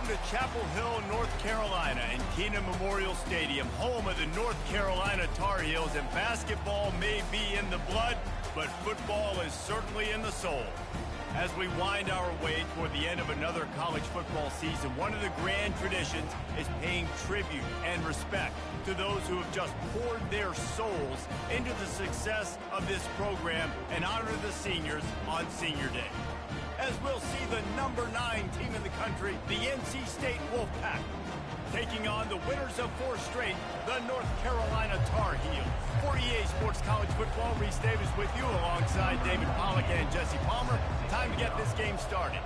Welcome to Chapel Hill, North Carolina, and Keenan Memorial Stadium, home of the North Carolina Tar Heels, and basketball may be in the blood, but football is certainly in the soul. As we wind our way toward the end of another college football season, one of the grand traditions is paying tribute and respect to those who have just poured their souls into the success of this program and honor the seniors on Senior Day. As we'll see the number 9 team in the country, the NC State Wolfpack, taking on the winners of 4 straight, the North Carolina Tar Heels. For EA Sports College Football, Reese Davis with you alongside David Pollack and Jesse Palmer. Time to get this game started.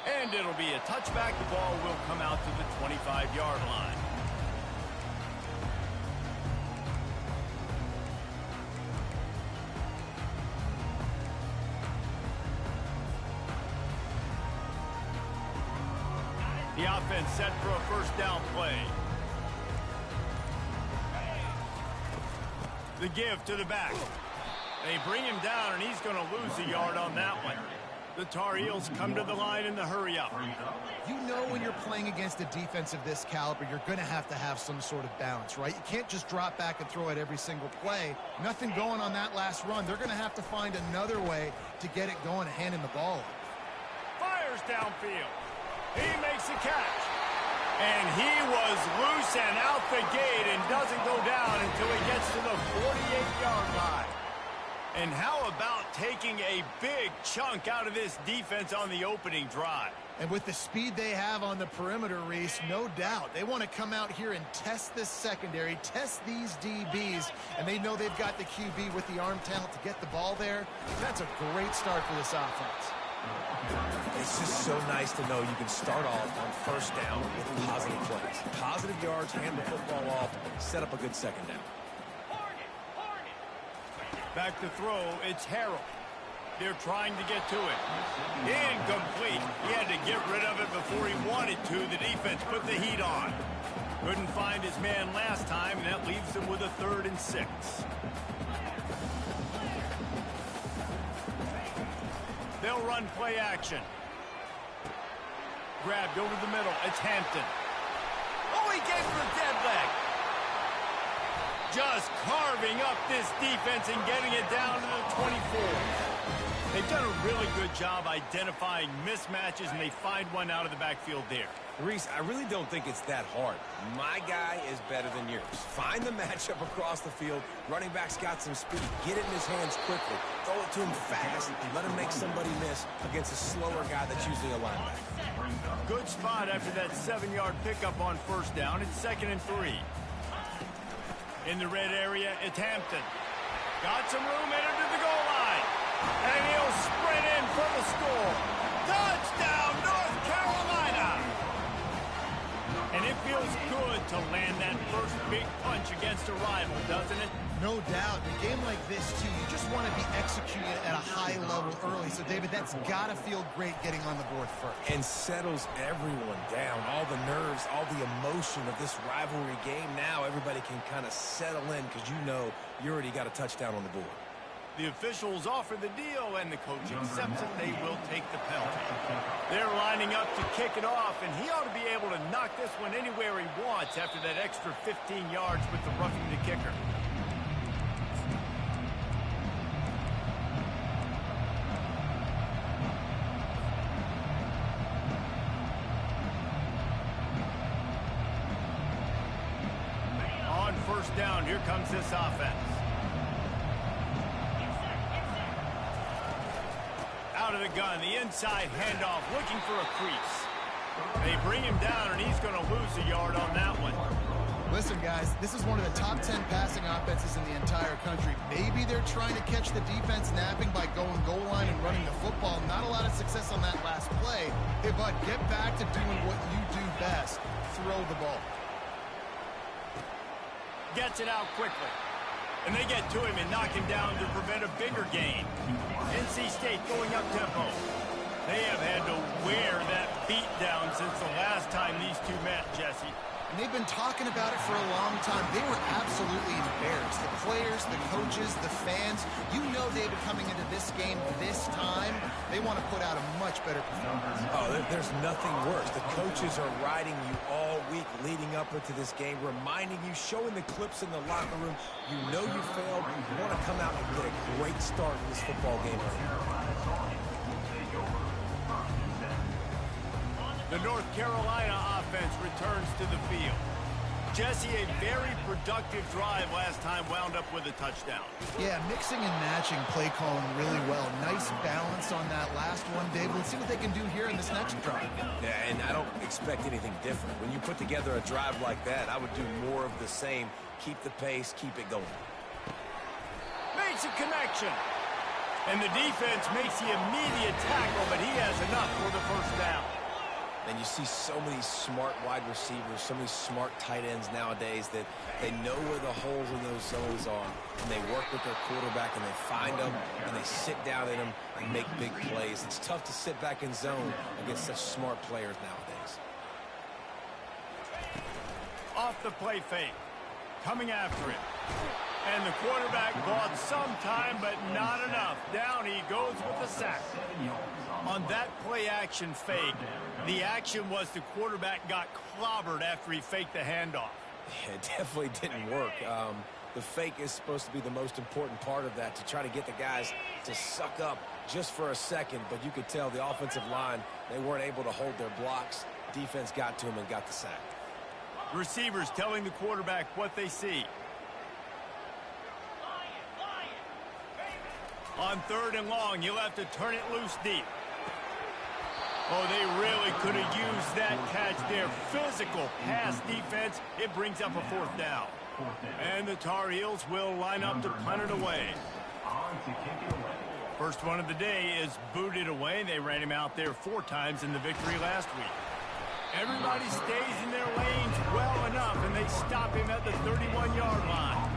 And it'll be a touchback. The ball will come out to the 25-yard line. The offense set for a first down play. The give to the back. They bring him down, and he's going to lose a yard on that one. The Tar Heels come to the line in the hurry-up. You know when you're playing against a defense of this caliber, you're going to have some sort of balance, right? You can't just drop back and throw it every single play. Nothing going on that last run. They're going to have to find another way to get it going and hand him the ball. Fires downfield. He makes the catch. And he was loose and out the gate and doesn't go down until he gets to the 48-yard line. And how about taking a big chunk out of this defense on the opening drive? And with the speed they have on the perimeter, Reese, no doubt, they want to come out here and test this secondary, test these DBs, and they know they've got the QB with the arm talent to get the ball there. That's a great start for this offense. It's just so nice to know you can start off on first down with positive plays. Positive yards, hand the football off, set up a good second down. Back to throw, it's Harrell. They're trying to get to it. Incomplete. He had to get rid of it before he wanted to. The defense put the heat on. Couldn't find his man last time, and that leaves him with a 3rd and 6. They'll run play action. Grabbed over the middle. It's Hampton. Oh, he gave him a dead leg. Just carving up this defense and getting it down to the 24. They've done a really good job identifying mismatches, and they find one out of the backfield there. Reese, I really don't think it's that hard. My guy is better than yours. Find the matchup across the field. Running back's got some speed. Get it in his hands quickly. Throw it to him fast. Let him make somebody miss against a slower guy that's usually a linebacker. Good spot after that 7-yard pickup on first down. It's 2nd and 3. In the red area, it's Hampton. Got some room, entered to the goal line. And he'll sprint in for the score. Touchdown, North Carolina! And it feels good to land that first big punch against a rival, doesn't it? No doubt. In a game like this, too, you just want to be executed at a high level early. So, David, that's got to feel great getting on the board first. And settles everyone down. All the nerves, all the emotion of this rivalry game. Now everybody can kind of settle in because you know you already got a touchdown on the board. The officials offer the deal, and the coach accepts it. They will take the penalty. They're lining up to kick it off, and he ought to be able to knock this one anywhere he wants after that extra 15 yards with the roughing the kicker. On first down, here comes this offense. Out of the gun, the inside handoff, looking for a crease. They bring him down, and he's going to lose a yard on that one. Listen, guys, this is one of the top 10 passing offenses in the entire country. Maybe they're trying to catch the defense napping by going goal line and running the football. Not a lot of success on that last play. Hey, bud, get back to doing what you do best. Throw the ball. Gets it out quickly. And they get to him and knock him down to prevent a bigger gain. NC State going up tempo. They have had to wear that beat down since the last time these two met, Jesse. And they've been talking about it for a long time. They were absolutely embarrassed. The players, the coaches, the fans, you know they've been coming into this game this time. They want to put out a much better performance. Oh, there's nothing worse. The coaches are riding you all week leading up into this game, reminding you, showing the clips in the locker room. You know you failed. You want to come out and get a great start in this football game. The North Carolina offense returns to the field. Jesse, a very productive drive last time wound up with a touchdown. Yeah, mixing and matching play calling really well. Nice balance on that last one, David. Let's see what they can do here in this next drive. Yeah, and I don't expect anything different. When you put together a drive like that, I would do more of the same. Keep the pace, keep it going. Makes a connection. And the defense makes the immediate tackle, but he has enough for the first down. And you see so many smart wide receivers, so many smart tight ends nowadays that they know where the holes in those zones are. And they work with their quarterback, and they find them, and they sit down in them and make big plays. It's tough to sit back in zone against such smart players nowadays. Off the play fake. Coming after it. And the quarterback bought some time, but not enough. Down he goes with the sack. On that play-action fake, the action was the quarterback got clobbered after he faked the handoff. Yeah, it definitely didn't work. The fake is supposed to be the most important part of that, to try to get the guys to suck up just for a second. But you could tell the offensive line, they weren't able to hold their blocks. Defense got to them and got the sack. Receivers telling the quarterback what they see. On 3rd and long, you'll have to turn it loose deep. Oh, they really could have used that catch there. Physical pass defense. It brings up a 4th down. And the Tar Heels will line up to punt it away. First one of the day is booted away. They ran him out there 4 times in the victory last week. Everybody stays in their lanes well enough, and they stop him at the 31-yard line.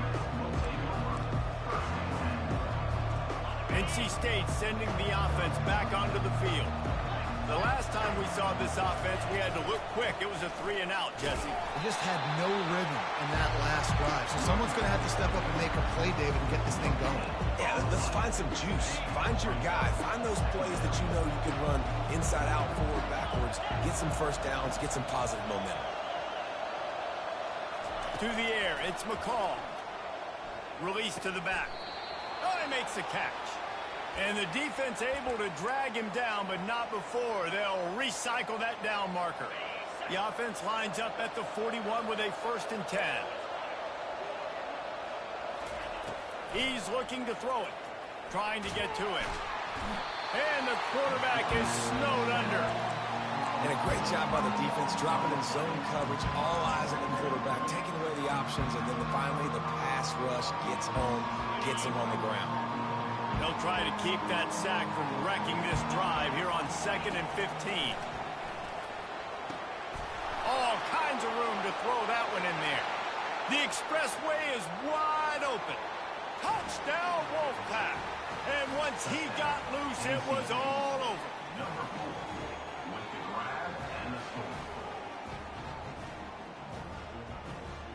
NC State sending the offense back onto the field. The last time we saw this offense, we had to look quick. It was a 3-and-out, Jesse. They just had no rhythm in that last drive. So someone's going to have to step up and make a play, David, and get this thing going. Yeah, let's find some juice. Find your guy. Find those plays that you know you can run inside out, forward, backwards. Get some first downs. Get some positive momentum. To the air, it's McCall. Release to the back. Oh, he makes the catch. And the defense able to drag him down, but not before. They'll recycle that down marker. The offense lines up at the 41 with a 1st and 10. He's looking to throw it. Trying to get to it. And the quarterback is snowed under. And a great job by the defense, dropping in zone coverage, all eyes on the quarterback, taking away the options, and then finally the pass rush gets home, gets him on the ground. They'll try to keep that sack from wrecking this drive here on 2nd and 15. All kinds of room to throw that one in there. The expressway is wide open. Touchdown, Wolfpack. And once he got loose, it was all over.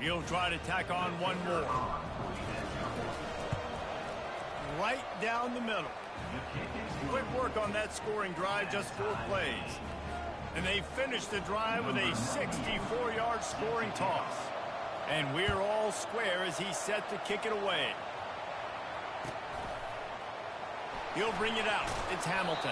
He'll try to tack on one more. Right down the middle. Quick work on that scoring drive, just 4 plays. And they finish the drive with a 64-yard scoring toss. And we're all square as he's set to kick it away. He'll bring it out. It's Hamilton.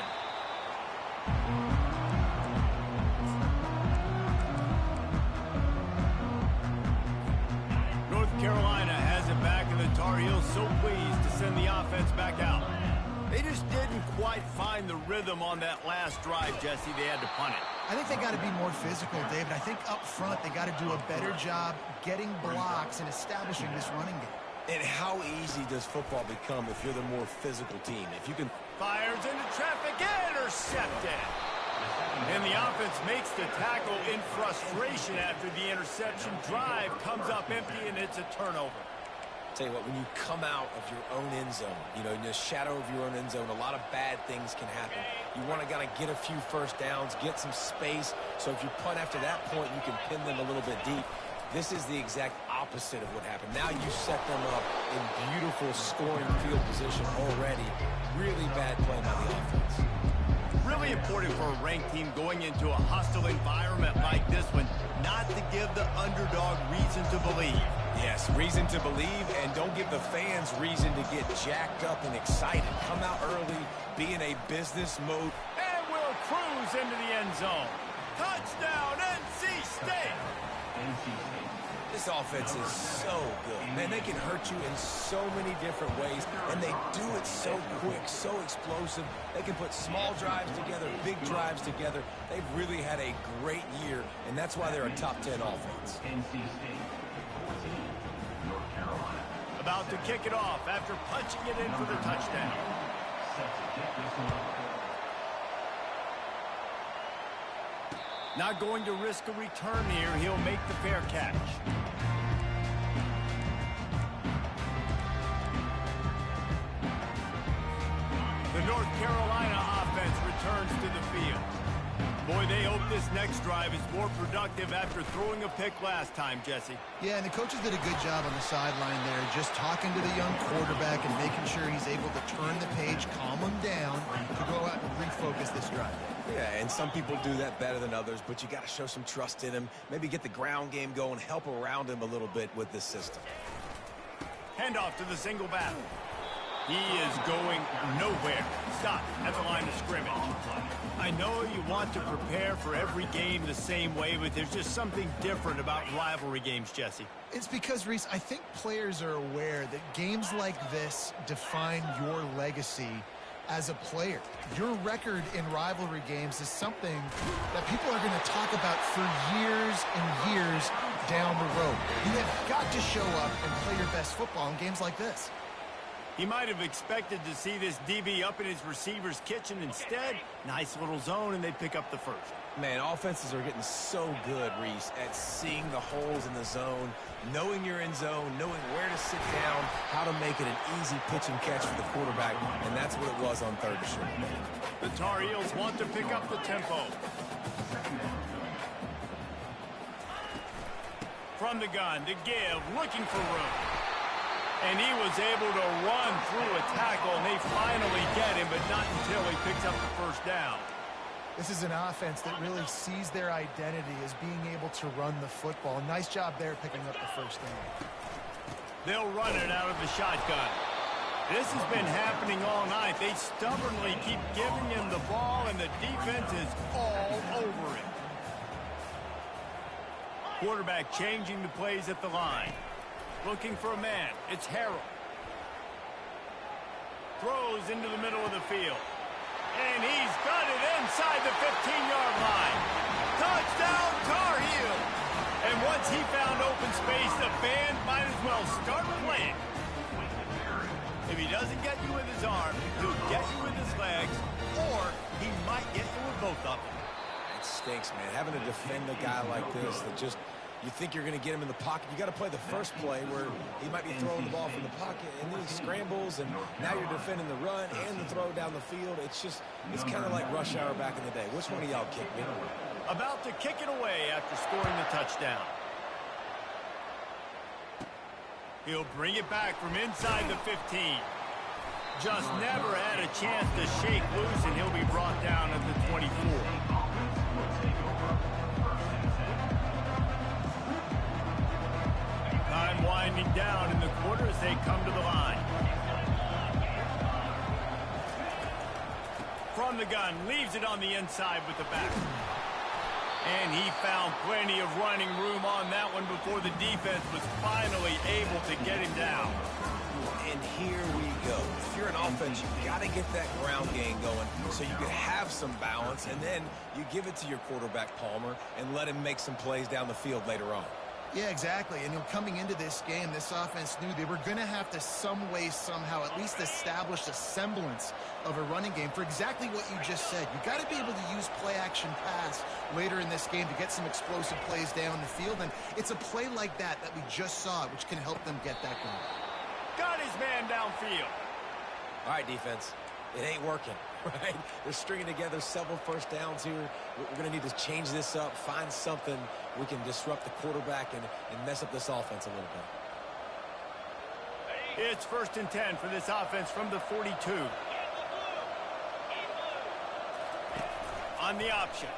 North Carolina has it back, and the Tar Heels so pleased to send the offense back out. They just didn't quite find the rhythm on that last drive, Jesse. They had to punt it. I think they got to be more physical, David. I think up front they got to do a better job getting blocks and establishing this running game. And how easy does football become if you're the more physical team? If you can... Fires into traffic, intercepted. And the offense makes the tackle in frustration after the interception. Drive comes up empty, and it's a turnover. Tell you what, when you come out of your own end zone, you know, in the shadow of your own end zone, a lot of bad things can happen. You want to kind of get a few first downs, get some space, so if you punt after that point, you can pin them a little bit deep. This is the exact opposite of what happened. Now you set them up in beautiful scoring field position already. Really bad play by the offense. Really important for a ranked team going into a hostile environment like this one, not to give the underdog reason to believe. Yes, reason to believe, and don't give the fans reason to get jacked up and excited. Come out early, be in a business mode. And we'll cruise into the end zone. Touchdown, NC State! This offense is so good. Man, they can hurt you in so many different ways, and they do it so quick, so explosive. They can put small drives together, big drives together. They've really had a great year, and that's why they're a top 10 offense. NC State 14, North Carolina. About to kick it off after punching it in for the touchdown. Set to kick this one off. Not going to risk a return here. He'll make the fair catch. The North Carolina offense returns to the field. Boy, they hope this next drive is more productive after throwing a pick last time, Jesse. Yeah, and the coaches did a good job on the sideline there, just talking to the young quarterback and making sure he's able to turn the page, calm him down, to go out and refocus this drive. Yeah, and some people do that better than others, but you got to show some trust in him. Maybe get the ground game going, help around him a little bit with this system. Handoff to the single back. He is going nowhere. Stop at the line of scrimmage. I know you want to prepare for every game the same way, but there's just something different about rivalry games, Jesse. It's because, Reese, I think players are aware that games like this define your legacy as a player. Your record in rivalry games is something that people are going to talk about for years and years down the road. You have got to show up and play your best football in games like this. He might have expected to see this DB up in his receiver's kitchen. Instead, nice little zone, and they pick up the first. Man, offenses are getting so good, Reese, at seeing the holes in the zone, knowing you're in zone, knowing where to sit down, how to make it an easy pitch and catch for the quarterback, and that's what it was on third and short. The Tar Heels want to pick up the tempo. From the gun to give, looking for room. And he was able to run through a tackle, and they finally get him, but not until he picks up the first down. This is an offense that really sees their identity as being able to run the football. Nice job there picking up the first down. They'll run it out of the shotgun. This has been happening all night. They stubbornly keep giving him the ball, and the defense is all over it. Quarterback changing the plays at the line. Looking for a man. It's Harrell. Throws into the middle of the field. And he's got it inside the 15-yard line. Touchdown, Tar Heels. And once he found open space, the band might as well start playing. If he doesn't get you with his arm, he'll get you with his legs, or he might get you with both of them. It stinks, man. Having to defend a guy like this that just, you think you're going to get him in the pocket. You got to play the first play where he might be throwing the ball from the pocket, and then he scrambles, and now you're defending the run and the throw down the field. It's just, it's kind of like rush hour back in the day. Which one of y'all kicked me? About to kick it away after scoring the touchdown. He'll bring it back from inside the 15. Just never had a chance to shake loose, and he'll be brought down at the 24. Time winding down in the quarter as they come to the line. From the gun, leaves it on the inside with the back. And he found plenty of running room on that one before the defense was finally able to get him down. And here we go. If you're an offense, you've got to get that ground game going so you can have some balance, and then you give it to your quarterback, Palmer, and let him make some plays down the field later on. Yeah, exactly. And coming into this game, this offense knew they were going to have to some way, somehow, at least establish a semblance of a running game for exactly what you just said. You got to be able to use play-action pass later in this game to get some explosive plays down the field. And it's a play like that that we just saw, which can help them get that going. Got his man downfield. All right, defense. It ain't working, right? They're stringing together several first downs here. We're going to need to change this up, find something we can disrupt the quarterback and mess up this offense a little bit. It's 1st and 10 for this offense from the 42. On the option.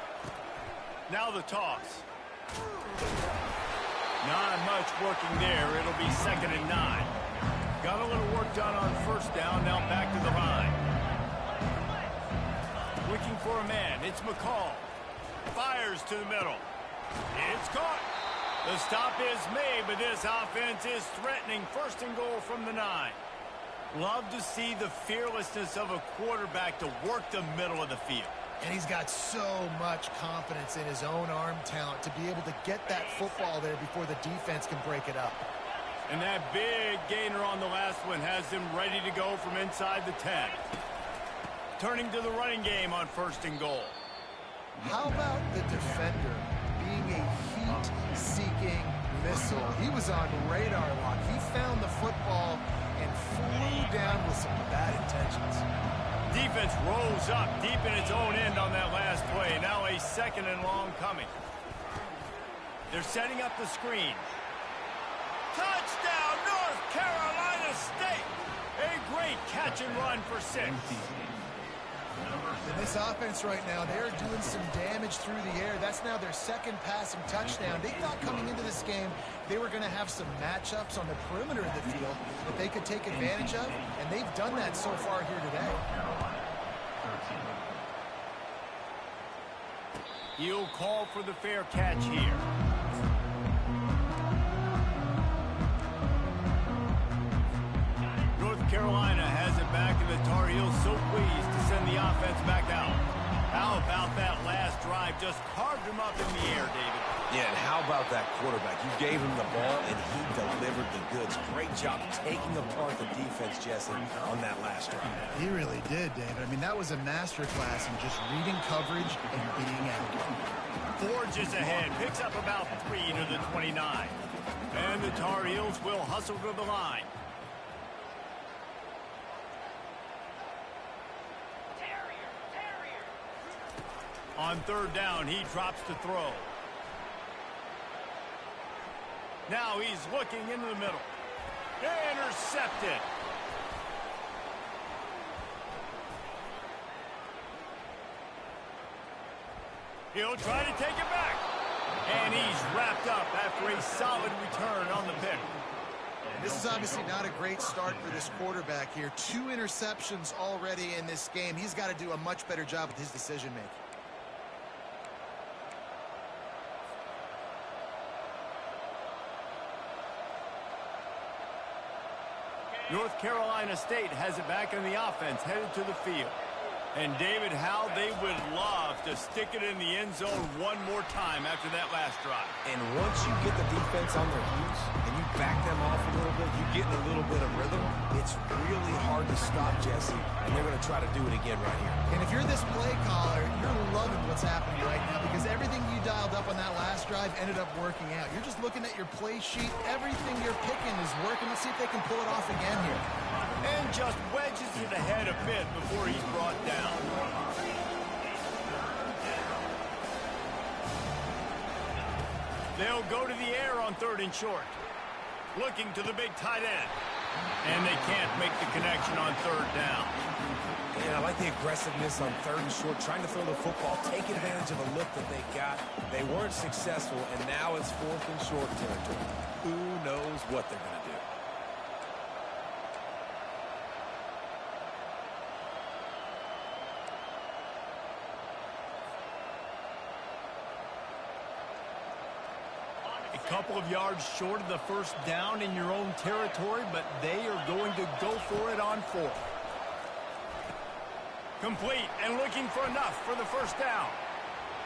Now the toss. Not much working there. It'll be 2nd and 9. Got a little work done on 1st down. Now back to the line. Looking for a man. It's McCall. Fires to the middle. It's caught. The stop is made, but this offense is threatening. 1st and goal from the 9. Love to see the fearlessness of a quarterback to work the middle of the field. And he's got so much confidence in his own arm talent to be able to get that football there before the defense can break it up. And that big gainer on the last one has him ready to go from inside the 10. Turning to the running game on 1st and goal. How about the defender being a heat-seeking missile? He was on radar lock. He found the football and flew down with some bad intentions. Defense rolls up deep in its own end on that last play. Now a 2nd and long coming. They're setting up the screen. Touchdown, North Carolina State! A great catch and run for 6. In this offense right now, they're doing some damage through the air. That's now their 2nd passing touchdown. They thought coming into this game they were going to have some matchups on the perimeter of the field that they could take advantage of, and they've done that so far here today. He'll call for the fair catch here. North Carolina has it back, and the Tar Heels so pleased to send the offense back out. How about that last drive? Just carved him up in the air, David. Yeah, and how about that quarterback? You gave him the ball, and he delivered the goods. Great job taking apart the defense, Jesse, on that last drive. He really did, David. I mean, that was a masterclass in just reading coverage and being accurate. Forges ahead, picks up about 3 to the 29. And the Tar Heels will hustle to the line. On 3rd down, he drops to throw. Now he's looking into the middle. Intercepted. He'll try to take it back. And he's wrapped up after a solid return on the pick. This is obviously not a great start for this quarterback here. 2 interceptions already in this game. He's got to do a much better job with his decision-making. North Carolina State has it back in the offense, headed to the field. And David, how they would love to stick it in the end zone one more time after that last drive. And once you get the defense on their heels and you back them off a little bit, you get in a little bit of rhythm, it's really hard to stop, Jesse, and they're going to try to do it again right here. And if you're this play caller, you're loving what's happening right now because everything you dialed up on that last drive ended up working out. You're just looking at your play sheet. Everything you're picking is working. Let's see if they can pull it off again here. And just wedges it ahead a bit before he's brought down. They'll go to the air on 3rd and short. Looking to the big tight end. And they can't make the connection on 3rd down. And I like the aggressiveness on 3rd and short, trying to throw the football, take advantage of the look that they got. They weren't successful, and now it's 4th and short territory. Who knows what they're going to do? A couple of yards short of the 1st down in your own territory, but they are going to go for it on 4th. Complete and looking for enough for the 1st down.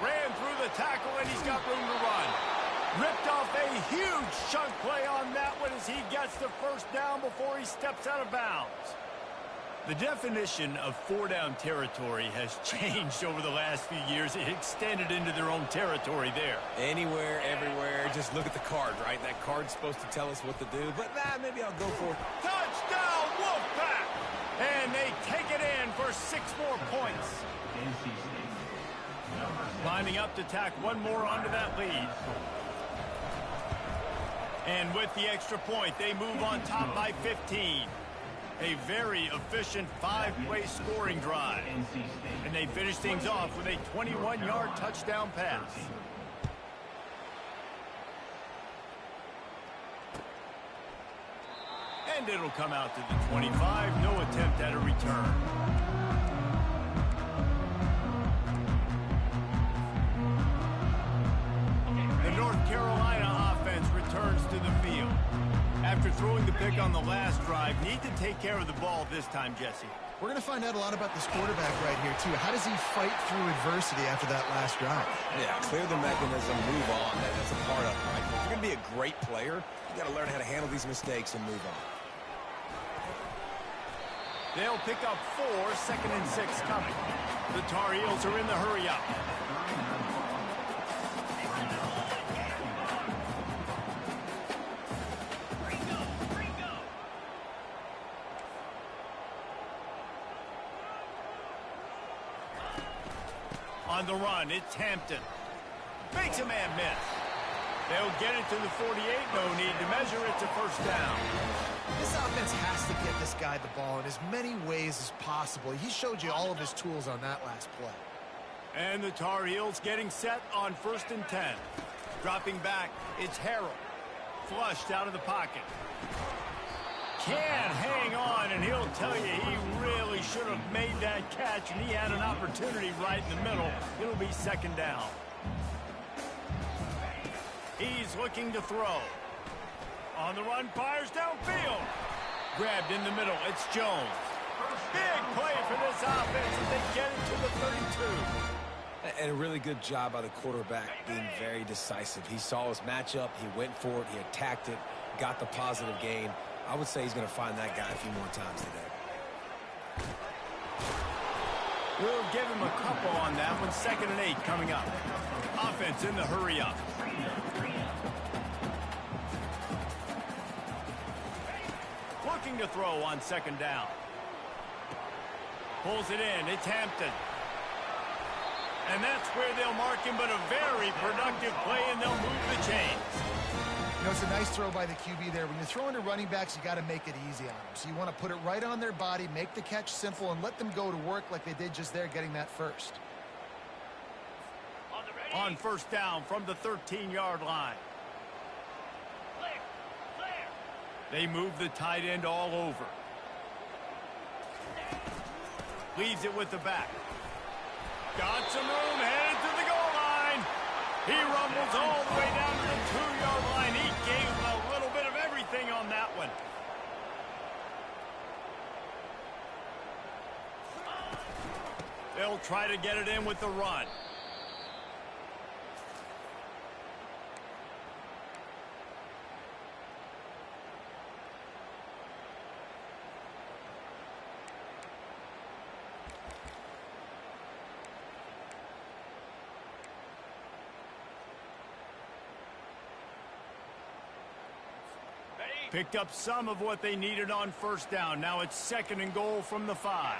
Ran through the tackle and he's got room to run. Ripped off a huge chunk play on that one as he gets the 1st down before he steps out of bounds. The definition of four-down territory has changed over the last few years. It extended into their own territory there. Anywhere, everywhere. Just look at the card, right? That card's supposed to tell us what to do, but maybe I'll go for it. Touchdown, Wolfpack! And they take it in for 6 more points. Lining up to tack one more onto that lead. And with the extra point, they move on top by 15. A very efficient 5-play scoring drive. And they finish things off with a 21-yard touchdown pass. And it'll come out to the 25. No attempt at a return. The North Carolina offense returns to the field. After throwing the pick on the last drive, need to take care of the ball this time, Jesse. We're going to find out a lot about this quarterback right here, too. How does he fight through adversity after that last drive? Yeah, clear the mechanism, move on. That's a part of it, right? If you're going to be a great player, you got to learn how to handle these mistakes and move on. They'll pick up 4, 2nd and 6 coming. The Tar Heels are in the hurry-up. On the run, it's Hampton. Makes a man miss. They'll get it to the 48. No need to measure. It's a first down. This offense has to get this guy the ball in as many ways as possible. He showed you all of his tools on that last play. And the Tar Heels getting set on 1st and 10. Dropping back, it's Harrell. Flushed out of the pocket. Can't hang on, and he'll tell you he really should have made that catch, and he had an opportunity right in the middle. It'll be 2nd down. He's looking to throw. On the run, fires downfield. Grabbed in the middle, it's Jones. Big play for this offense as they get it to the 32. And a really good job by the quarterback being very decisive. He saw his matchup, he went for it, he attacked it, got the positive gain. I would say he's going to find that guy a few more times today. We'll give him a couple on that one. 2nd and 8 coming up. Offense in the hurry-up. Looking to throw on 2nd down. Pulls it in. It's Hampton. And that's where they'll mark him, but a very productive play, and they'll move the chains. You know, it's a nice throw by the QB there. When you're throwing to running backs, you got to make it easy on them. So you want to put it right on their body, make the catch simple, and let them go to work like they did just there, getting that first. On 1st down from the 13-yard line. They move the tight end all over. Leaves it with the back. Got some room, headed to the goal line. He rumbles all the way down to the 2-yard line. He gave him a little bit of everything on that one. They'll try to get it in with the run. Picked up some of what they needed on 1st down. Now it's 2nd and goal from the 5.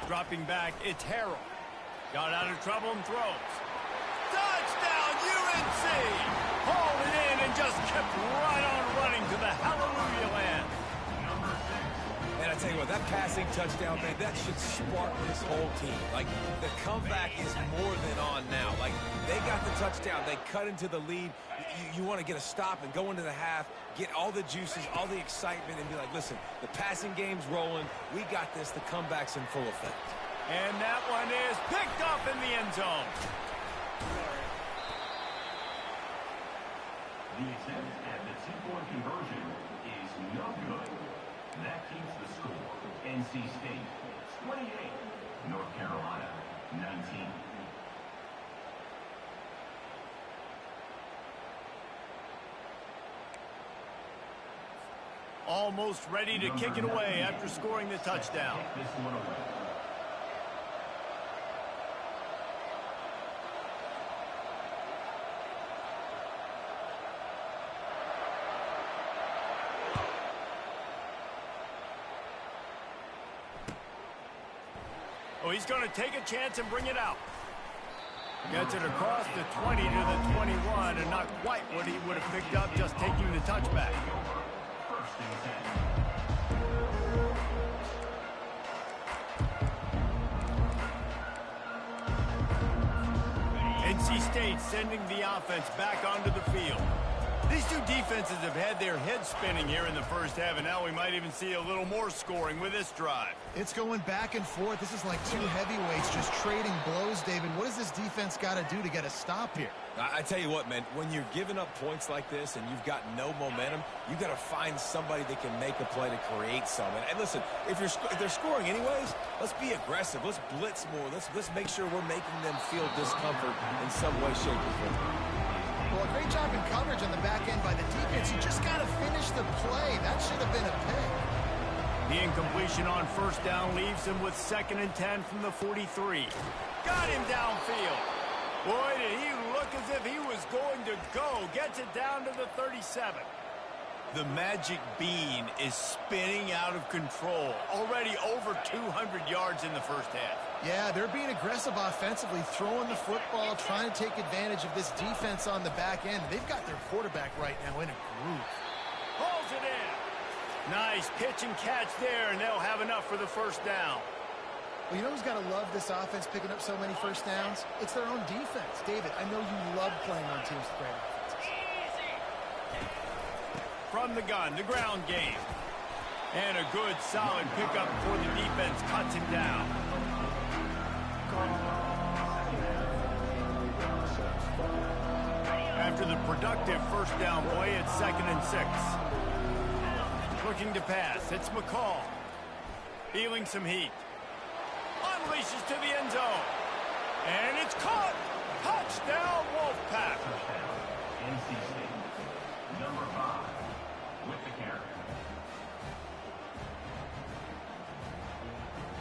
Dropping back, it's Harrell. Got out of trouble and throws. Touchdown, UNC! Hauled it in and just kept right on running to the hallelujah land. And I tell you what, that passing touchdown, man, that should spark this whole team. Like, the comeback is more than on now. Like, they got the touchdown. They cut into the lead. You want to get a stop and go into the half, get all the juices, all the excitement, and be like, listen, the passing game's rolling. We got this. The comeback's in full effect. And that one is picked up in the end zone. The attempt at the two-point conversion is no good. That keeps the score. NC State 28, North Carolina 19. Almost ready to kick it away after scoring the touchdown. This one away. Oh, he's going to take a chance and bring it out. Gets it across the 20 to the 21, and not quite what he would have picked up just taking the touchback. First and 10. NC State sending the offense back onto the field. These two defenses have had their heads spinning here in the first half, and now we might even see a little more scoring with this drive. It's going back and forth. This is like two heavyweights just trading blows, David. What does this defense got to do to get a stop here? I tell you what, man, when you're giving up points like this and you've got no momentum, you got to find somebody that can make a play to create some. And listen, if they're scoring anyways, let's be aggressive. Let's blitz more. Let's make sure we're making them feel discomfort in some way, shape, or form. Well, a great job in coverage on the back end by the defense. You just got to finish the play. That should have been a pick. The incompletion on first down leaves him with 2nd and 10 from the 43. Got him downfield. Boy, did he look as if he was going to go. Gets it down to the 37. The magic bean is spinning out of control. Already over 200 yards in the first half. Yeah, they're being aggressive offensively, throwing the football, trying to take advantage of this defense on the back end. They've got their quarterback right now in a groove. Pulls it in. Nice pitch and catch there, and they'll have enough for the first down. Well, you know who's got to love this offense picking up so many first downs? It's their own defense. David, I know you love playing on teams with great offenses. From the gun, the ground game. And a good, solid pickup before the defense cuts him down. After the productive first down play, it's 2nd and 6. Looking to pass, it's McCall. Feeling some heat. Unleashes to the end zone. And it's caught. Touchdown, Wolfpack. NC State. Number 5 with the carry.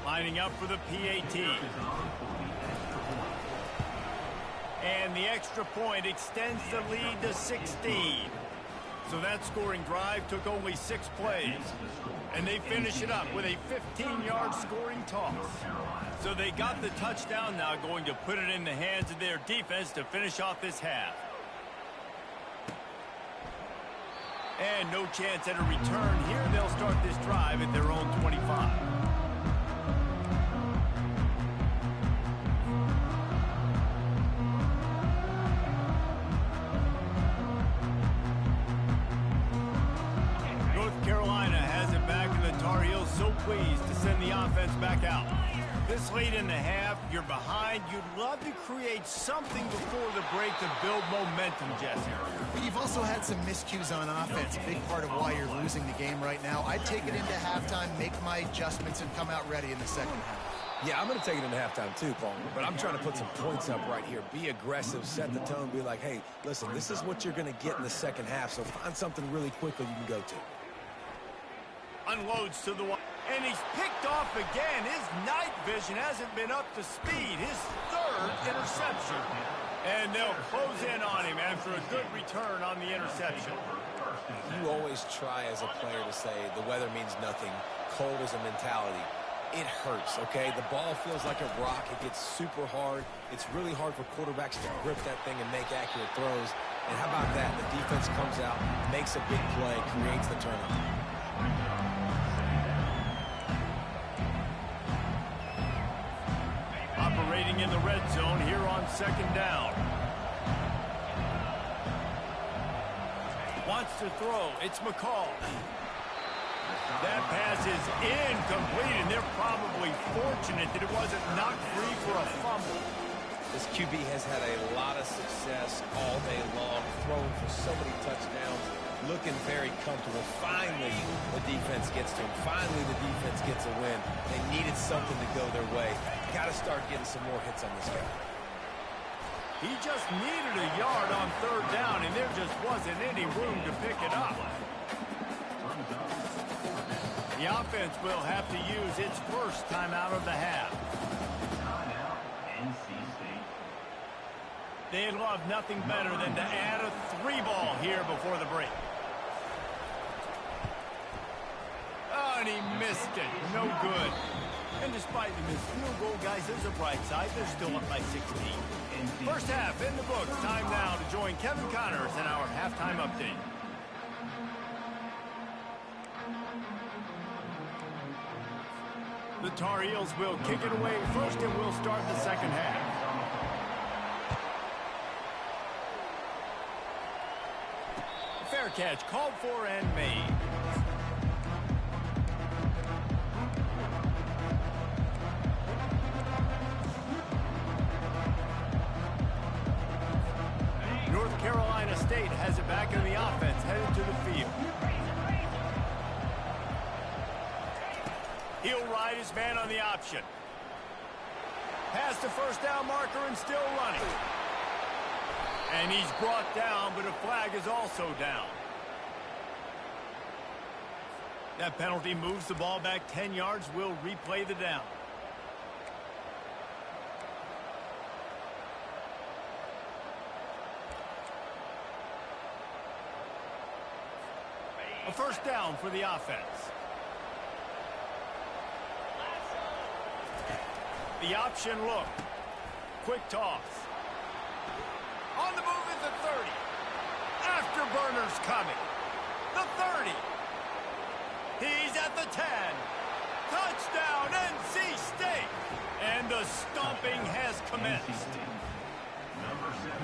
Lining up for the PAT. And the extra point extends the lead to 16. So that scoring drive took only 6 plays. And they finish it up with a 15-yard scoring toss. So they got the touchdown, now going to put it in the hands of their defense to finish off this half. And no chance at a return here. They'll start this drive at their own 25. So pleased to send the offense back out. This late in the half, you're behind. You'd love to create something before the break to build momentum, Jesse. But you've also had some miscues on offense, a big part of why you're losing the game right now. I'd take it into halftime, make my adjustments, and come out ready in the second half. Yeah, I'm going to take it into halftime too, Paul. But I'm trying to put some points up right here. Be aggressive, set the tone, be like, hey, listen, this is what you're going to get in the second half, so find something really quickly you can go to. Unloads to the one, and he's picked off again. His night vision hasn't been up to speed. His 3rd interception. And they'll close in on him after a good return on the interception. You always try as a player to say the weather means nothing. Cold is a mentality. It hurts, okay? The ball feels like a rock. It gets super hard. It's really hard for quarterbacks to grip that thing and make accurate throws. And how about that? The defense comes out, makes a big play, creates the turnover. Operating in the red zone here on 2nd down. Wants to throw. It's McCall. That pass is incomplete, and they're probably fortunate that it wasn't knocked free for a fumble. This QB has had a lot of success all day long, throwing for so many touchdowns, looking very comfortable. Finally, the defense gets to him. Finally, the defense gets a win. They needed something to go their way. Got to start getting some more hits on this guy. He just needed a yard on 3rd down, and there just wasn't any room to pick it up. The offense will have to use its first timeout of the half. Timeout, NC State. They'd love nothing better than to add a 3-ball here before the break. Oh, and he missed it. No good. And despite the missed field goal, guys, there's a bright side. They're still up by 16. First half in the books. Time now to join Kevin Connors in our halftime update. The Tar Heels will kick it away first, and we'll start the second half. Fair catch called for and made. North Carolina State has it back in the offense, headed to the field. He'll ride his man on the option. Past the first down marker and still running. And he's brought down, but a flag is also down. That penalty moves the ball back 10 yards. We'll replay the down. A first down for the offense. The option look. Quick toss. On the move is the 30. Afterburners coming. The 30. He's at the 10. Touchdown, NC State. And the stomping has commenced.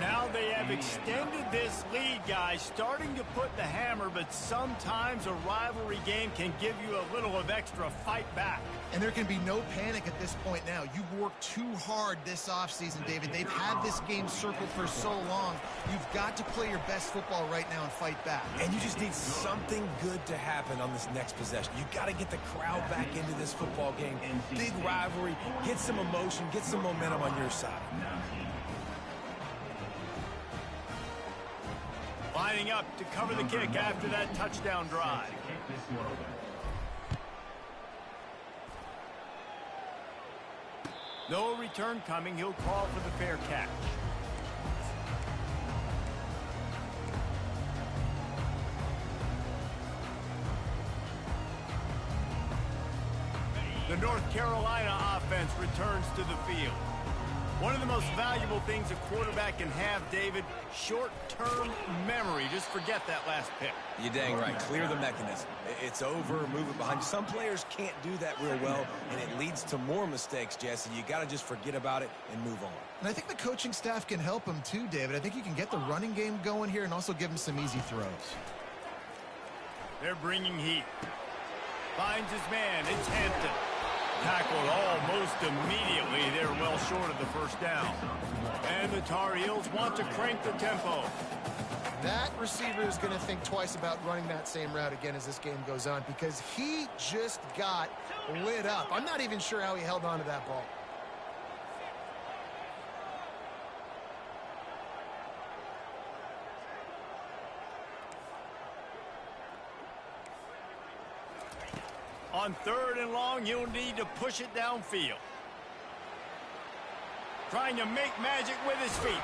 Now they have extended this lead, guys, starting to put the hammer, but sometimes a rivalry game can give you a little of extra fight back. And there can be no panic at this point now. You've worked too hard this offseason, David. They've had this game circled for so long. You've got to play your best football right now and fight back. And you just need something good to happen on this next possession. You got to get the crowd back into this football game. Big rivalry. Get some emotion. Get some momentum on your side. Lining up to cover the kick after that touchdown drive. No return coming. He'll call for the fair catch. The North Carolina offense returns to the field. One of the most valuable things a quarterback can have, David, short-term memory. Just forget that last pick. You're dang right. Clear the mechanism. It's over. Move it behind you. Some players can't do that real well, and it leads to more mistakes, Jesse. You got to just forget about it and move on. And I think the coaching staff can help him too, David. I think you can get the running game going here and also give him some easy throws. They're bringing heat. Finds his man. It's Hampton. Tackled almost immediately. They're well short of the first down. And the Tar Heels want to crank the tempo. That receiver is going to think twice about running that same route again as this game goes on because he just got lit up. I'm not even sure how he held on to that ball. On 3rd and long, you'll need to push it downfield. Trying to make magic with his feet.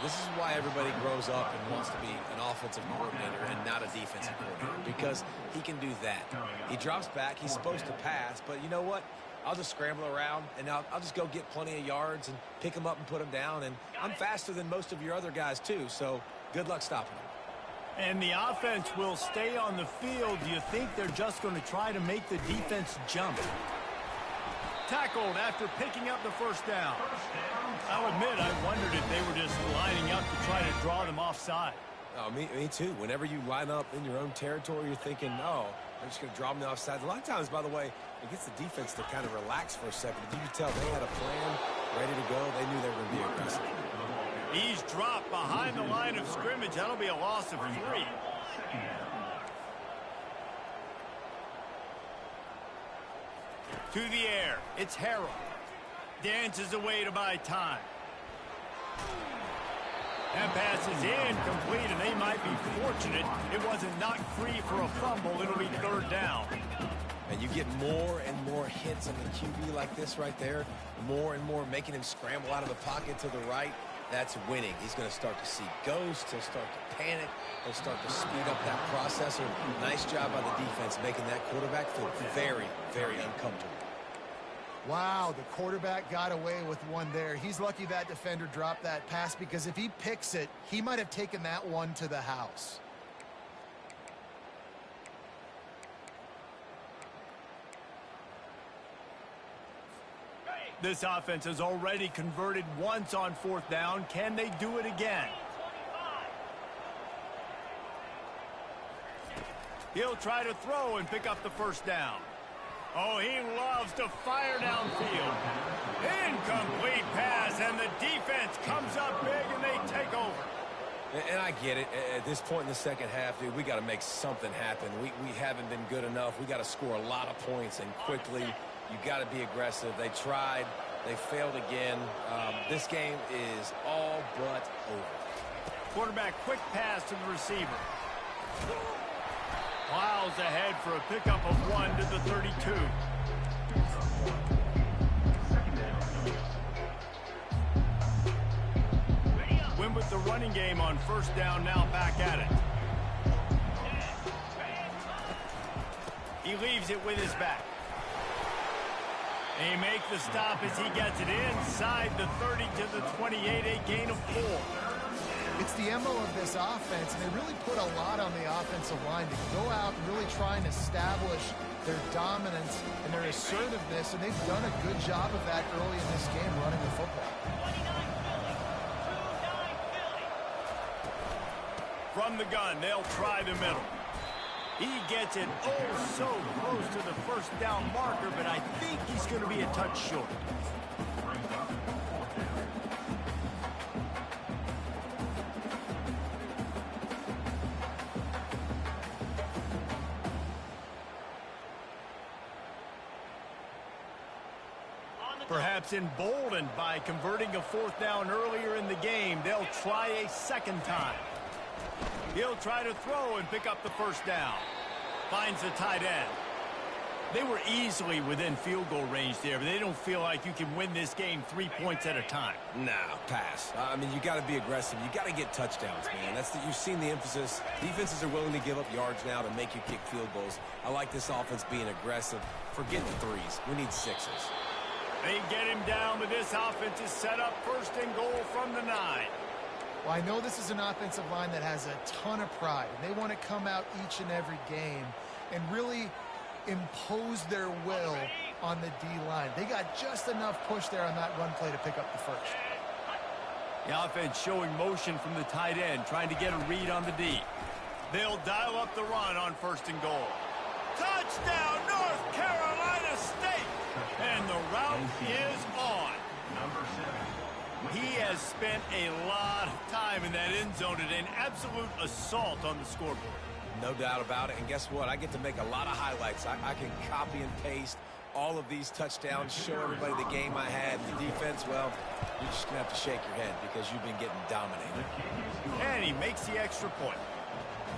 This is why everybody grows up and wants to be an offensive coordinator and not a defensive coordinator, because he can do that. He drops back. He's supposed to pass, but you know what? I'll just scramble around, and I'll just go get plenty of yards and pick them up and put them down, and I'm faster than most of your other guys, too, so good luck stopping him. And the offense will stay on the field. Do you think they're just going to try to make the defense jump? Tackled after picking up the first down. I'll admit, I wondered if they were just lining up to try to draw them offside. Oh, me too. Whenever you line up in your own territory, you're thinking, oh, I'm just going to draw them offside. A lot of times, by the way, it gets the defense to kind of relax for a second. You can tell they had a plan ready to go. They knew they were going to be aggressive. He's dropped behind the line of scrimmage. That'll be a loss of 3. To the air. It's Harrell. Dances away to buy time. That pass is incomplete, and they might be fortunate it wasn't knocked free for a fumble. It'll be third down. And you get more and more hits on the QB like this right there, more and more making him scramble out of the pocket to the right. That's winning. He's going to start to see ghosts. He'll start to panic. He'll start to speed up that processor. Nice job by the defense making that quarterback feel very, very uncomfortable. Wow, the quarterback got away with one there. He's lucky that defender dropped that pass, because if he picks it, he might have taken that one to the house. This offense has already converted once on fourth down. Can they do it again? He'll try to throw and pick up the first down. Oh, he loves to fire downfield. Incomplete pass, and the defense comes up big, and they take over. And I get it. At this point in the second half, dude, we got to make something happen. We haven't been good enough. We got to score a lot of points, and quickly. You got to be aggressive. They tried. They failed again. This game is all but over. Quarterback quick pass to the receiver. Plows ahead for a pickup of 1 to the 32. Win with the running game on first down, now back at it. He leaves it with his back. He makes the stop as he gets it inside the 30 to the 28, a gain of 4. It's the MO of this offense, and they really put a lot on the offensive line to go out and really try and establish their dominance and their assertiveness, and they've done a good job of that early in this game running the football. From the gun, they'll try the middle. He gets it oh so close to the first down marker, but I think he's going to be a touch short. Perhaps emboldened by converting a fourth down earlier in the game, they'll try a second time. He'll try to throw and pick up the first down. Finds the tight end. They were easily within field goal range there, but they don't feel like you can win this game 3 points at a time. Nah, pass. I mean, you got to be aggressive. You got to get touchdowns, man. You've seen the emphasis. Defenses are willing to give up yards now to make you kick field goals. I like this offense being aggressive. Forget the threes. We need sixes. They get him down, but this offense is set up first and goal from the 9. Well, I know this is an offensive line that has a ton of pride, and they want to come out each and every game and really impose their will on the D-line. They got just enough push there on that run play to pick up the first. The offense showing motion from the tight end, trying to get a read on the D. They'll dial up the run on first and goal. Touchdown, North Carolina State! And the route is on. Number 7. He has spent a lot of time in that end zone and an absolute assault on the scoreboard. No doubt about it. And guess what? I get to make a lot of highlights. I can copy and paste all of these touchdowns, show everybody the game I had. The defense, well, you're just going to have to shake your head because you've been getting dominated. And he makes the extra point.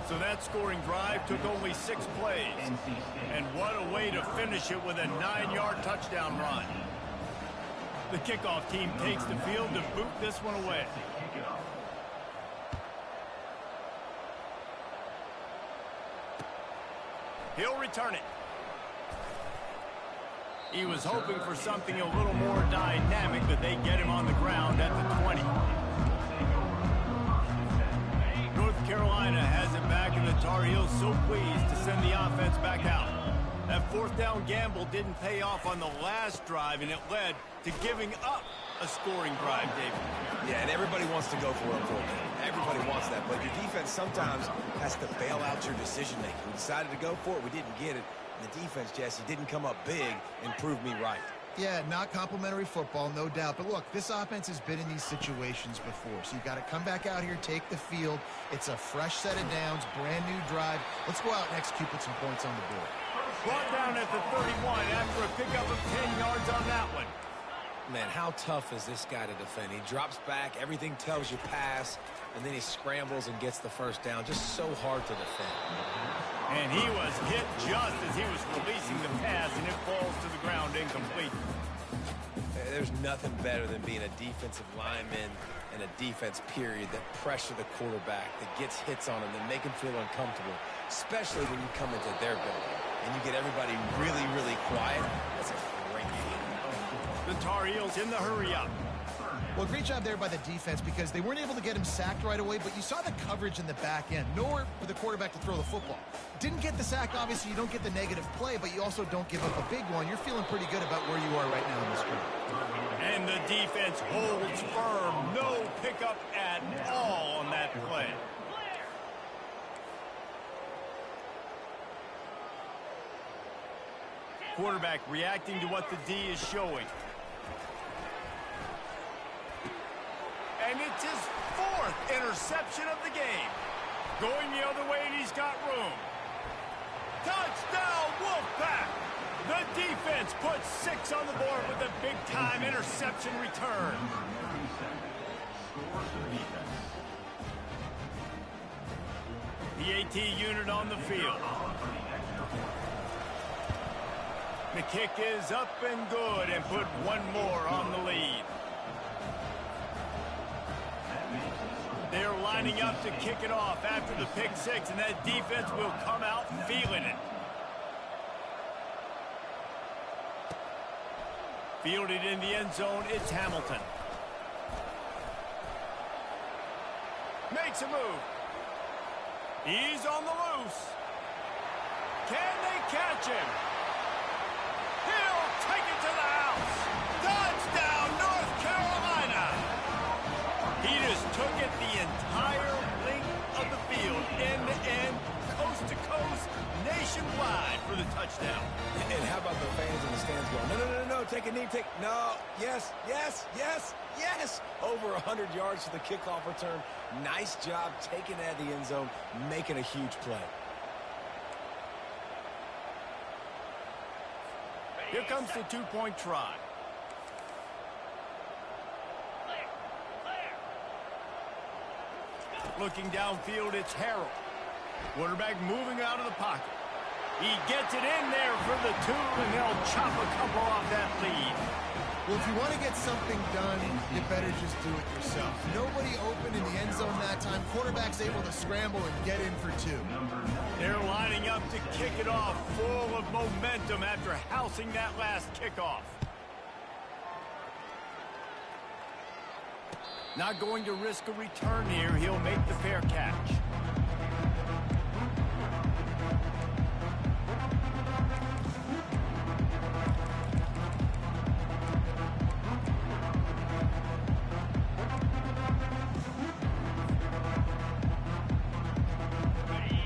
So that scoring drive took only 6 plays. And what a way to finish it with a 9-yard touchdown run. The kickoff team takes the field to boot this one away. He'll return it. He was hoping for something a little more dynamic, but they get him on the ground at the 20. North Carolina has it back, and the Tar Heels so pleased to send the offense back out. That fourth down gamble didn't pay off on the last drive, and it led to giving up a scoring drive, David. Yeah, and everybody wants to go for it. Everybody wants that, but your defense sometimes has to bail out your decision-making. We decided to go for it. We didn't get it. And the defense, Jesse, didn't come up big and prove me right. Yeah, not complimentary football, no doubt. But look, this offense has been in these situations before. So you got to come back out here, take the field. It's a fresh set of downs, brand new drive. Let's go out and execute, put some points on the board. Brought down at the 31 after a pickup of 10 yards on that one. Man, how tough is this guy to defend? He drops back, everything tells you pass, and then he scrambles and gets the first down. Just so hard to defend. And he was hit just as he was releasing the pass, and it falls to the ground incomplete. There's nothing better than being a defensive lineman and a defense period that pressure the quarterback, that gets hits on him, that make him feel uncomfortable, especially when you come into their building and you get everybody really, really quiet. That's a great feeling. The Tar Heels in the hurry-up. Well, great job there by the defense because they weren't able to get him sacked right away, but you saw the coverage in the back end. Nowhere for the quarterback to throw the football. Didn't get the sack, obviously. You don't get the negative play, but you also don't give up a big one. You're feeling pretty good about where you are right now in this group. And the defense holds firm. No pickup at all on that play. Quarterback reacting to what the D is showing. And it's his 4th interception of the game. Going the other way, and he's got room. Touchdown, Wolfpack! The defense puts 6 on the board with a big-time interception return. The AT unit on the field. The kick is up and good and put 1 more on the lead. They're lining up to kick it off after the pick 6, and that defense will come out feeling it. Fielded in the end zone, it's Hamilton. Makes a move. He's on the loose. Can they catch him? He'll take it to the house. Touchdown, North Carolina. He just took it the entire length of the field, end to end, coast to coast, nationwide for the touchdown. And how about the fans in the stands going, no, no, no, no, take a knee, no, yes, yes, yes, yes. Over 100 yards to the kickoff return. Nice job taking that in the end zone, making a huge play. Here comes the 2-point try. Looking downfield, it's Harrell. Quarterback moving out of the pocket. He gets it in there for the 2, and they'll chop a couple off that lead. Well, if you want to get something done, you better just do it yourself. Nobody open in the end zone that time. Quarterback's able to scramble and get in for 2. They're lining up to kick it off, full of momentum after housing that last kickoff. Not going to risk a return here. He'll make the fair catch.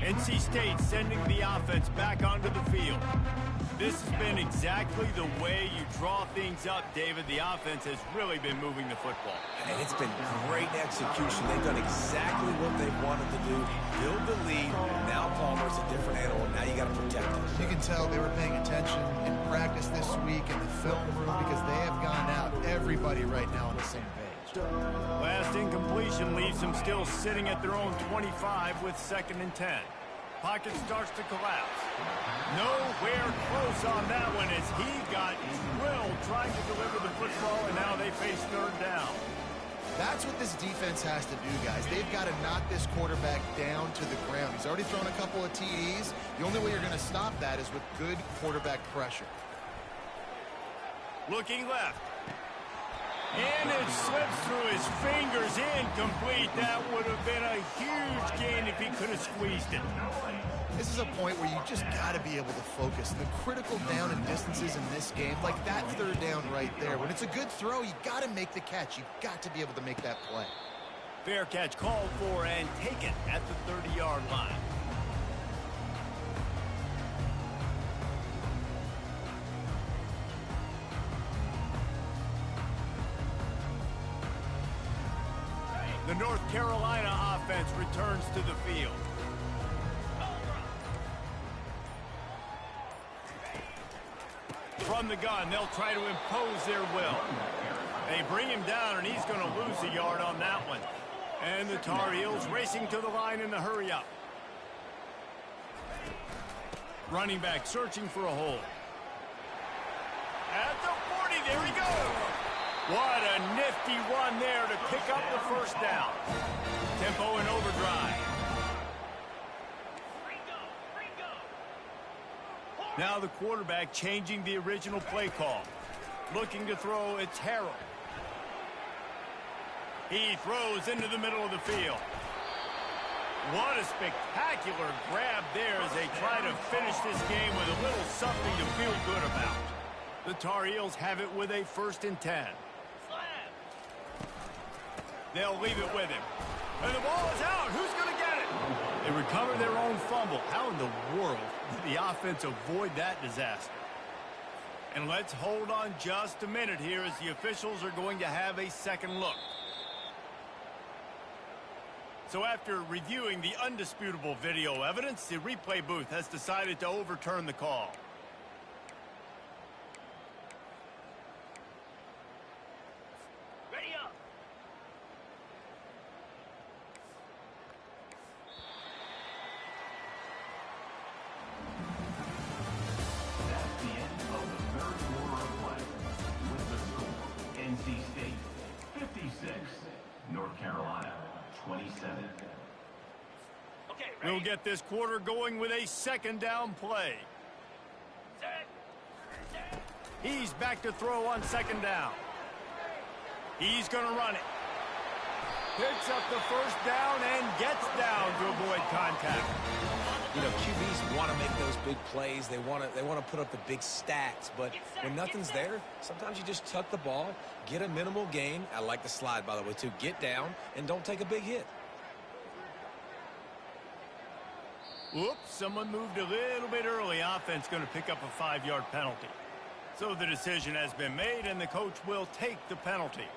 NC State sending the offense back onto the field. This has been exactly the way you draw things up, David. The offense has really been moving the football. And it's been great execution. They've done exactly what they wanted to do. Build the lead. Now Palmer's a different animal. Now you got to protect him. You can tell they were paying attention in practice this week in the film room because they have gone out. Everybody right now on the same page. Last incompletion leaves them still sitting at their own 25 with 2nd and 10. Pocket starts to collapse. Nowhere close on that one as he got drilled trying to deliver the football, and now they face 3rd down. That's what this defense has to do, guys. They've got to knock this quarterback down to the ground. He's already thrown a couple of TDs. The only way you're going to stop that is with good quarterback pressure. Looking left. And it slips through his fingers, incomplete. That would have been a huge gain if he could have squeezed it. This is a point where you just got to be able to focus. The critical down and distances in this game, like that 3rd down right there. When it's a good throw, you got to make the catch. You've got to be able to make that play. Fair catch called for and taken at the 30-yard line. The North Carolina offense returns to the field. From the gun, they'll try to impose their will. They bring him down, and he's going to lose a yard on that one. And the Tar Heels racing to the line in the hurry-up. Running back searching for a hole. At the 40, there he goes. What a nifty run there to pick up the first down. Tempo and overdrive. Now the quarterback changing the original play call. Looking to throw, it's Harrell. He throws into the middle of the field. What a spectacular grab there as they try to finish this game with a little something to feel good about. The Tar Heels have it with a 1st and 10. They'll leave it with him. And the ball is out. Who's going to get it? They recover their own fumble. How in the world did the offense avoid that disaster? And let's hold on just a minute here as the officials are going to have a second look. So after reviewing the undisputable video evidence, the replay booth has decided to overturn the call. Ready up. That's the end of the third quarter of play. With the score, NC State 56, North Carolina 27. Okay, ready. We'll get this quarter going with a 2nd down play. Set. Set. He's back to throw on 2nd down. He's going to run it. Picks up the first down and gets down to avoid contact. You know, QBs want to make those big plays. They want to put up the big stats. But when nothing's there, sometimes you just tuck the ball, get a minimal gain. I like the slide, by the way, too. Get down and don't take a big hit. Whoops, someone moved a little bit early. Offense going to pick up a 5-yard penalty. So the decision has been made, and the coach will take the penalty.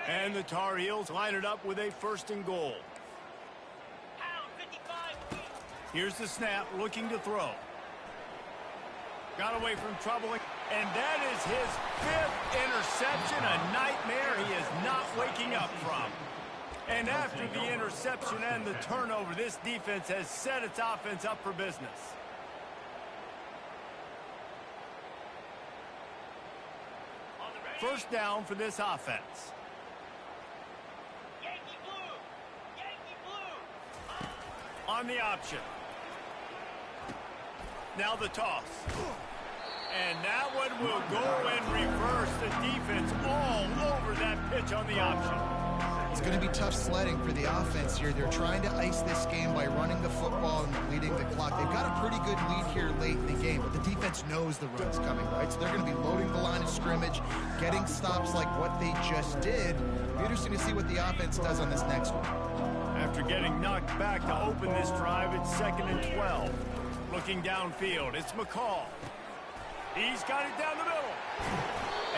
And the Tar Heels line it up with a 1st and goal. Pound 55 feet. Here's the snap, looking to throw. Got away from trouble, and that is his 5th interception, a nightmare he is not waking up from. And after the interception and the turnover, this defense has set its offense up for business. On the ready. 1st down for this offense. Yankee blue. Yankee blue. On the option. Now the toss. And that one will go in reverse. The defense all over that pitch on the option. It's going to be tough sledding for the offense here. They're trying to ice this game by running the football and leading the clock. They've got a pretty good lead here late in the game, but the defense knows the run's coming, right? So they're going to be loading the line of scrimmage, getting stops like what they just did. It'll be interesting to see what the offense does on this next one. After getting knocked back to open this drive, it's 2nd and 12. Looking downfield, it's McCall. He's got it down the middle.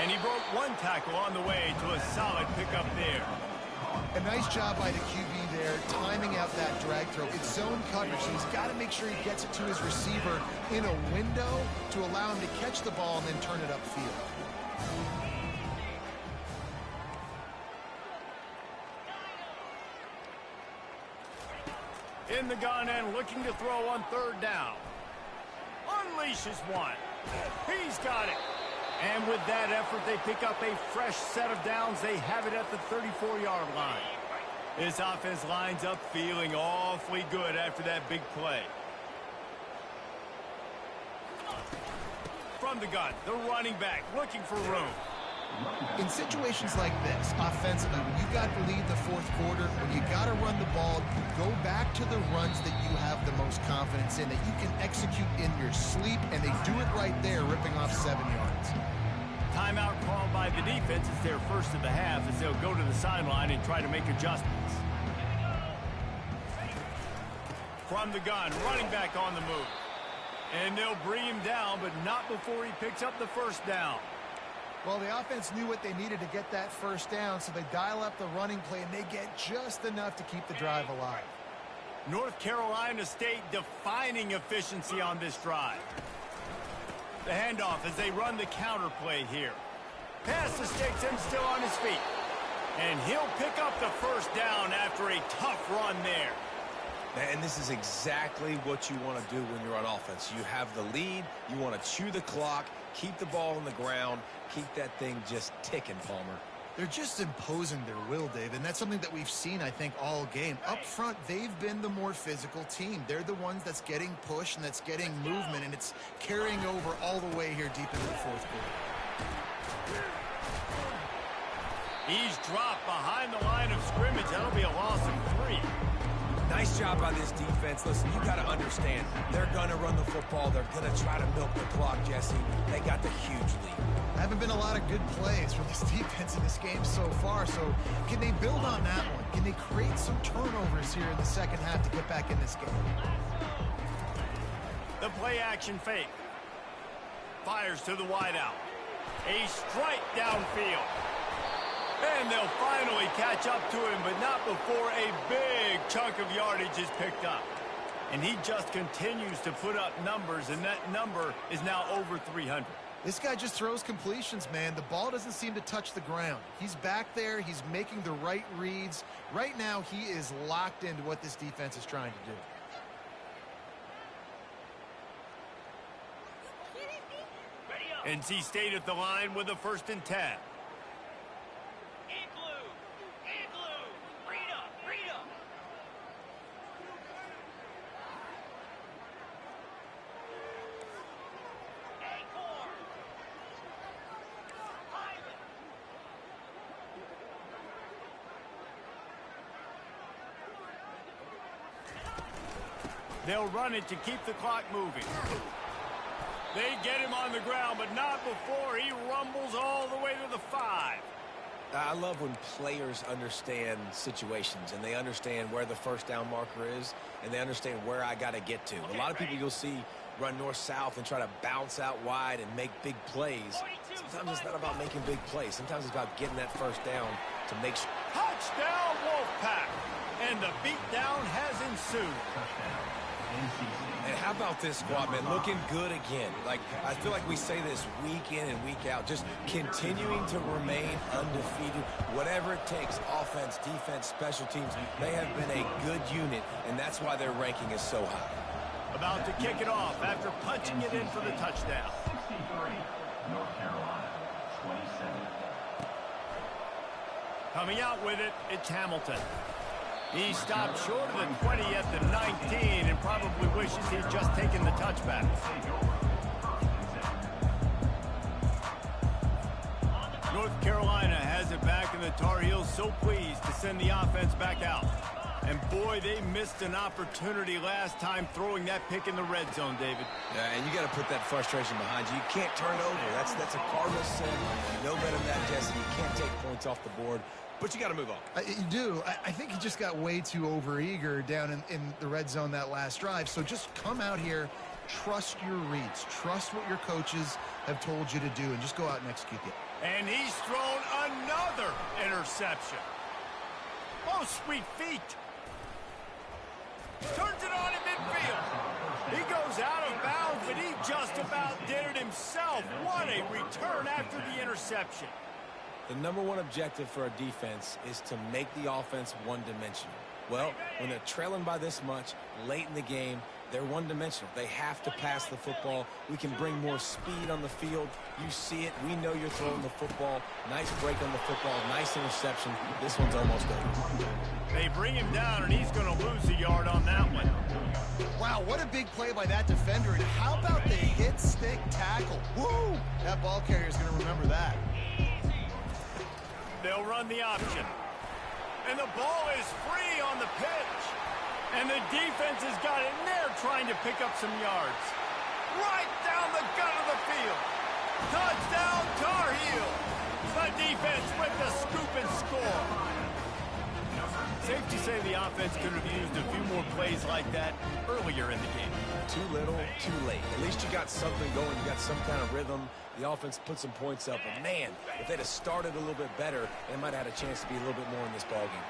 And he broke one tackle on the way to a solid pickup there. A nice job by the QB there, timing out that drag throw. It's zone coverage, so he's got to make sure he gets it to his receiver in a window to allow him to catch the ball and then turn it upfield. In the gun and looking to throw on 3rd down. Unleashes one. He's got it. And with that effort, they pick up a fresh set of downs. They have it at the 34-yard line. This offense lines up feeling awfully good after that big play. From the gun, the running back looking for room. In situations like this, offensively, when you got to lead the 4th quarter, when you got to run the ball, you go back to the runs that you have the most confidence in, that you can execute in your sleep, and they do it right there, ripping off 7 yards. Timeout called by the defense. It's their first of the half as they'll go to the sideline and try to make adjustments. From the gun, running back on the move. And they'll bring him down, but not before he picks up the 1st down. Well, the offense knew what they needed to get that 1st down, so they dial up the running play, and they get just enough to keep the drive alive. North Carolina State defining efficiency on this drive. The handoff as they run the counter play here. Pass the sticks and still on his feet. And he'll pick up the first down after a tough run there. And this is exactly what you want to do when you're on offense. You have the lead. You want to chew the clock, keep the ball on the ground, keep that thing just ticking, Palmer. They're just imposing their will, Dave, and that's something that we've seen, I think, all game. Up front, they've been the more physical team. They're the ones that's getting pushed and that's getting movement, and it's carrying over all the way here deep into the fourth quarter. He's dropped behind the line of scrimmage. That'll be a loss of 3. Nice job by this defense. Listen, you got to understand, they're going to run the football. They're going to try to milk the clock, Jesse. They got the huge lead. Haven't been a lot of good plays from this defense in this game so far, so can they build on that one? Can they create some turnovers here in the second half to get back in this game? The play action fake. Fires to the wideout. A strike downfield. And they'll finally catch up to him, but not before a big chunk of yardage is picked up. And he just continues to put up numbers, and that number is now over 300. This guy just throws completions, man. The ball doesn't seem to touch the ground. He's back there. He's making the right reads. Right now, he is locked into what this defense is trying to do. NC State at the line with a 1st and 10. They'll run it to keep the clock moving. They get him on the ground, but not before he rumbles all the way to the 5. I love when players understand situations and they understand where the first down marker is and they understand where I got to get to. A lot of people you'll see run north-south and try to bounce out wide and make big plays. Sometimes it's not about making big plays. Sometimes it's about getting that first down to make sure. Touchdown, Wolfpack! And the beatdown has ensued. And how about this squad, man? Looking good again. Like, I feel like we say this week in and week out, just continuing to remain undefeated. Whatever it takes, offense, defense, special teams, they have been a good unit, and that's why their ranking is so high. About to kick it off after punching it in for the touchdown. 63, North Carolina, 27. Coming out with it, it's Hamilton. He stopped short of the 20 at the 19 and probably wishes he'd just taken the touchback. North Carolina has it back, and the Tar Heels so pleased to send the offense back out. And boy, they missed an opportunity last time throwing that pick in the red zone, David. Yeah, and you got to put that frustration behind you. You can't turn over. That's a Cardinal sin. You know better than that, Jesse. You can't take points off the board. But you got to move on. You do. I think he just got way too overeager down in the red zone that last drive. So just come out here, trust your reads, trust what your coaches have told you to do, and just go out and execute it. And he's thrown another interception. Oh, sweet feet. Turns it on in midfield. He goes out of bounds, but he just about did it himself. What a return after the interception. The number one objective for a defense is to make the offense one-dimensional. Well, when they're trailing by this much late in the game, they're one-dimensional. They have to pass the football. We can bring more speed on the field. You see it. We know you're throwing the football. Nice break on the football. Nice interception. This one's almost over. They bring him down, and he's going to lose a yard on that one. Wow, what a big play by that defender. And how about the hit-stick tackle? Woo! That ball carrier is going to remember that. They'll run the option. And the ball is free on the pitch. And the defense has got it in there trying to pick up some yards. Right down the gut of the field. Touchdown, Tar Heels. The defense with the scoop and score. Safe to say the offense could have used a few more plays like that earlier in the game. Too little, too late. At least you got something going. You got some kind of rhythm. The offense put some points up. But, man, if they'd have started a little bit better, they might have had a chance to be a little bit more in this ballgame.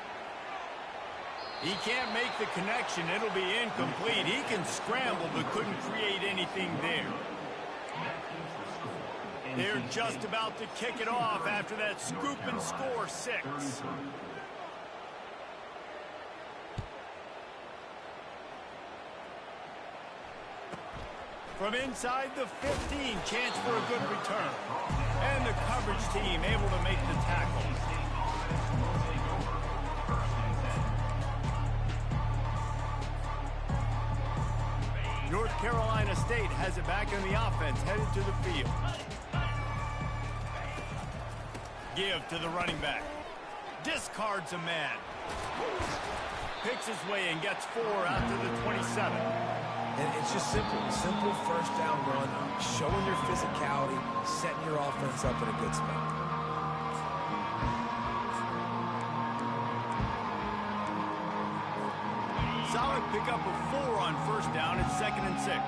He can't make the connection. It'll be incomplete. He can scramble but couldn't create anything there. They're just about to kick it off after that scoop and score 6. From inside the 15, chance for a good return. And the coverage team able to make the tackle. North Carolina State has it back in the offense, headed to the field. Give to the running back. Discards a man. Picks his way and gets 4 out to the 27. And it's just simple first down run, showing your physicality, setting your offense up in a good spot. Solid pickup of 4 on first down. It's 2nd and 6.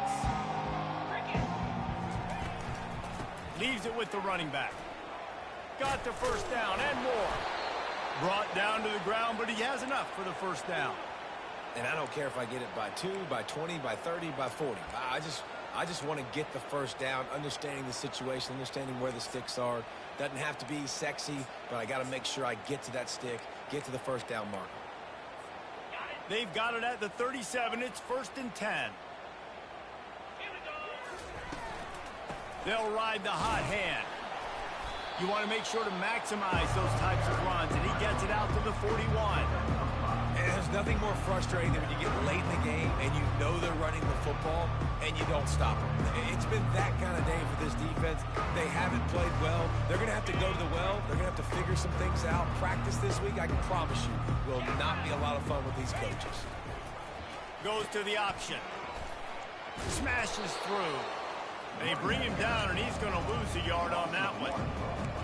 Leaves it with the running back. Got the first down and more. Brought down to the ground, but he has enough for the first down. And I don't care if I get it by 2, by 20, by 30, by 40. I just want to get the first down, understanding the situation, understanding where the sticks are. Doesn't have to be sexy, but I got to make sure I get to that stick, get to the first down marker. They've got it at the 37. It's 1st and 10. They'll ride the hot hand. You want to make sure to maximize those types of runs, and he gets it out to the 41. And there's nothing more frustrating than when you get late in the game and you know they're running the football and you don't stop them. It's been that kind of day for this defense. They haven't played well. They're going to have to go to the well. They're going to have to figure some things out. Practice this week, I can promise you, will not be a lot of fun with these coaches. Goes to the option. Smashes through. They bring him down, and he's going to lose a yard on that one.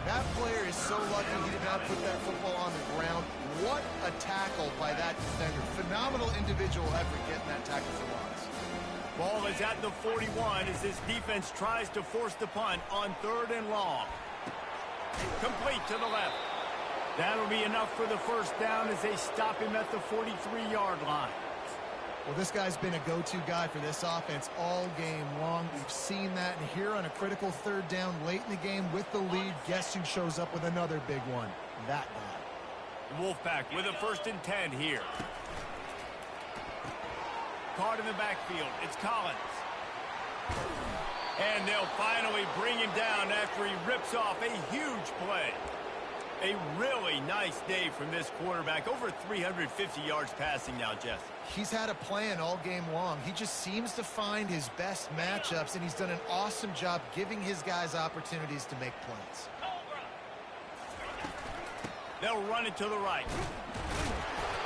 That player is so lucky he did not put that football on the ground. What a tackle by that defender. Phenomenal individual effort getting that tackle for loss. Ball is at the 41 as this defense tries to force the punt on 3rd and long. Complete to the left. That'll be enough for the first down as they stop him at the 43-yard line. Well, this guy's been a go-to guy for this offense all game long. We've seen that, and here on a critical 3rd down late in the game with the lead, guess who shows up with another big one? That guy. The Wolfpack with a 1st and 10 here. Caught in the backfield. It's Collins. And they'll finally bring him down after he rips off a huge play. A really nice day from this quarterback. Over 350 yards passing now, Jess. He's had a plan all game long. He just seems to find his best matchups, and he's done an awesome job giving his guys opportunities to make plays. They'll run it to the right.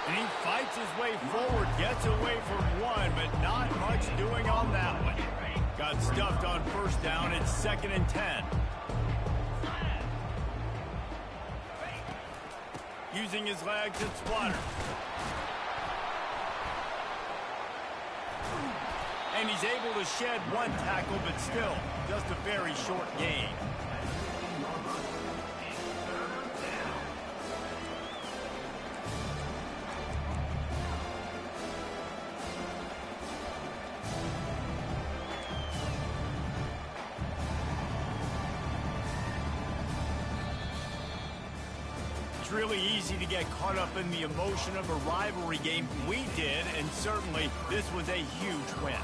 And he fights his way forward, gets away from one, but not much doing on that one. Got stuffed on first down. It's 2nd and 10. Using his legs, it's Water. And he's able to shed one tackle, but still, just a very short gain. It's really easy to get caught up in the emotion of a rivalry game. We did, and certainly this was a huge win.